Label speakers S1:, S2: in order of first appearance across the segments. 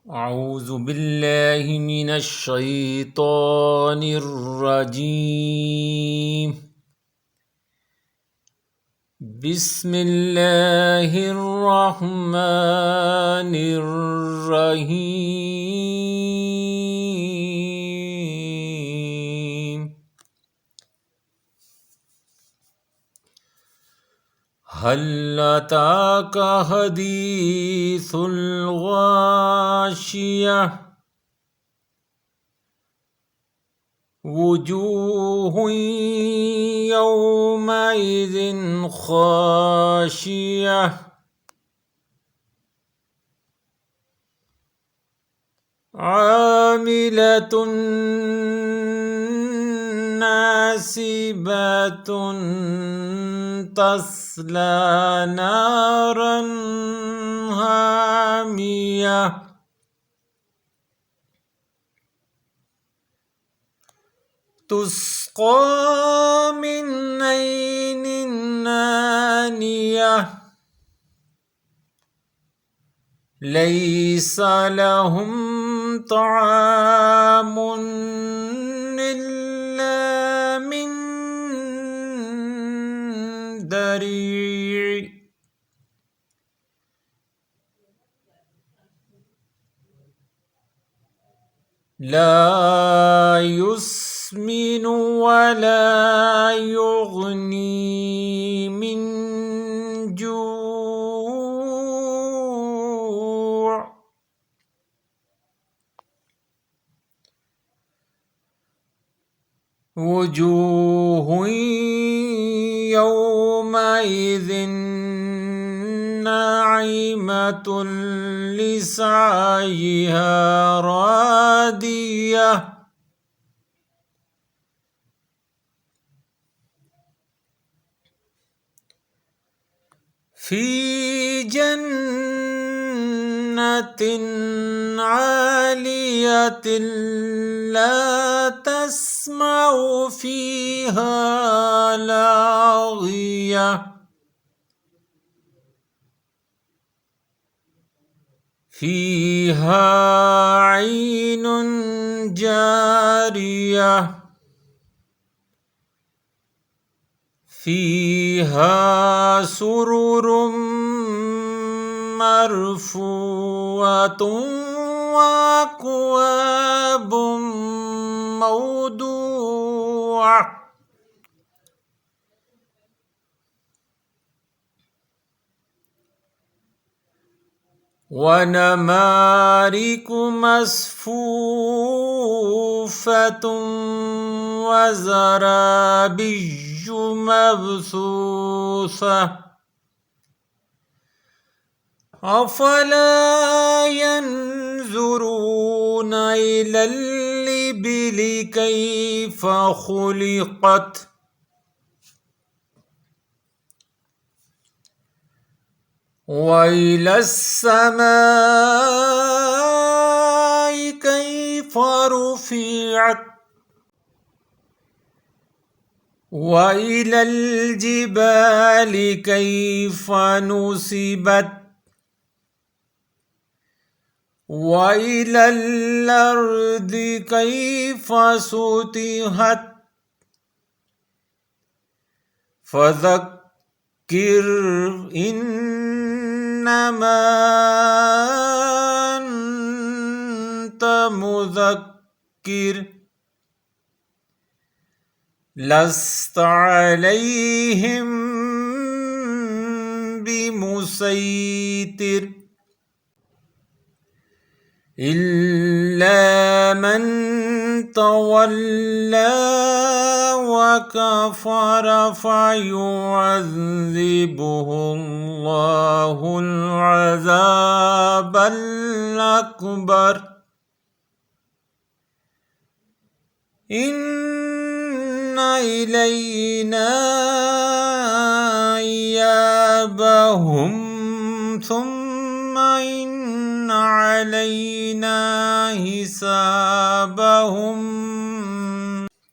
S1: أعوذ بالله من الشيطان الرجيم. بسم الله الرحمن الرحيم. هل أتاك حديث الغاشية وجوه يومئذ خاشية عاملة ناصبة تصلى نارا حامية تسقى من عين آنية ليس لهم طعام إلا من ضريع لا يسمن ولا يغني من جوع وجوه يومئذ ناعمة لسعيها راضية في جنة عالية لا تسمع فيها لاغية فيها عين جارية فيها سرر مرفوعة وأكواب موضوعة ونمارق مصفوفة وزرابي مبثوثة أفلا ينظرون إلى الإبل كيف خلقت وإلى السماء كيف رفعت وإلى الجبال كيف نصبت وإلى الأرض كيف سطحت فذكر إنما أنت مذكر لست عليهم بمسيطر إلا من تولى وكفر فيعذبه الله العذاب الأكبر إن إلينا إيابهم ثم إن علينا حسابهم.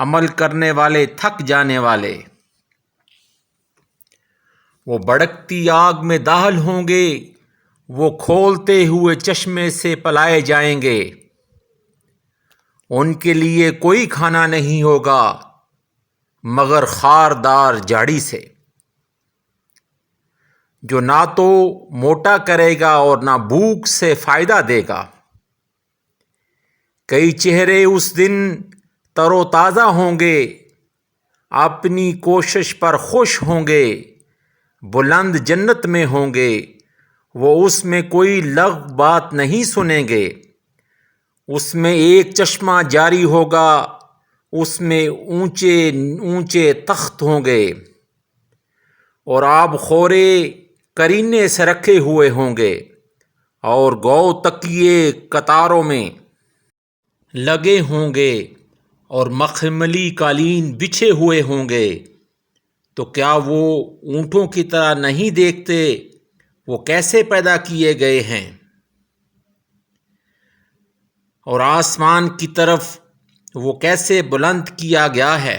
S2: عمل کرنے والے تھک جانے والے۔ وہ بھڑکتی آگ میں داخل ہوں گے، وہ کھولتے ہوئے چشمے سے پلائے جائیں گے۔ ان کے لیے کوئی کھانا نہیں ہوگا مگر خاردار جھاڑی سے، جو نہ تو موٹا کرے گا اور نہ بھوک سے فائدہ دے گا۔ کئی چہرے اس دن تر و تازہ ہوں گے، اپنی کوشش پر خوش ہوں گے، بلند جنت میں ہوں گے، وہ اس میں کوئی لغو بات نہیں سنیں گے۔ اس میں ایک چشمہ جاری ہوگا، اس میں اونچے اونچے تخت ہوں گے اور آب خورے کرینے سے رکھے ہوئے ہوں گے، اور گو تکیے قطاروں میں لگے ہوں گے اور مخملی قالین بچھے ہوئے ہوں گے۔ تو کیا وہ اونٹوں کی طرح نہیں دیکھتے وہ کیسے پیدا کیے گئے ہیں؟ اور آسمان کی طرف وہ کیسے بلند کیا گیا ہے،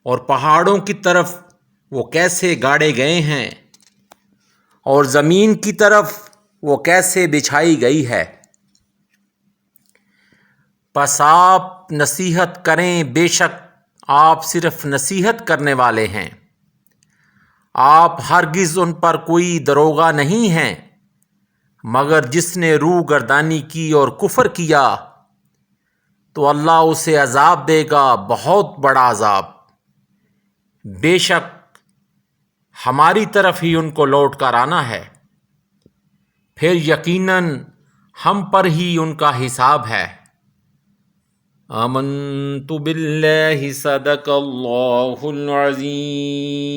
S2: اور پہاڑوں کی طرف وہ کیسے گاڑے گئے ہیں، اور زمین کی طرف وہ کیسے بچھائی گئی ہے۔ پس آپ نصیحت کریں، بے شک آپ صرف نصیحت کرنے والے ہیں، آپ ہرگز ان پر کوئی داروغہ نہیں ہیں، مگر جس نے روح گردانی کی اور کفر کیا تو اللہ اسے عذاب دے گا، بہت بڑا عذاب۔ بے شک ہماری طرف ہی ان کو لوٹ کر آنا ہے، پھر یقیناً ہم پر ہی ان کا حساب ہے۔ آمنت باللہ صدق اللہ العظیم۔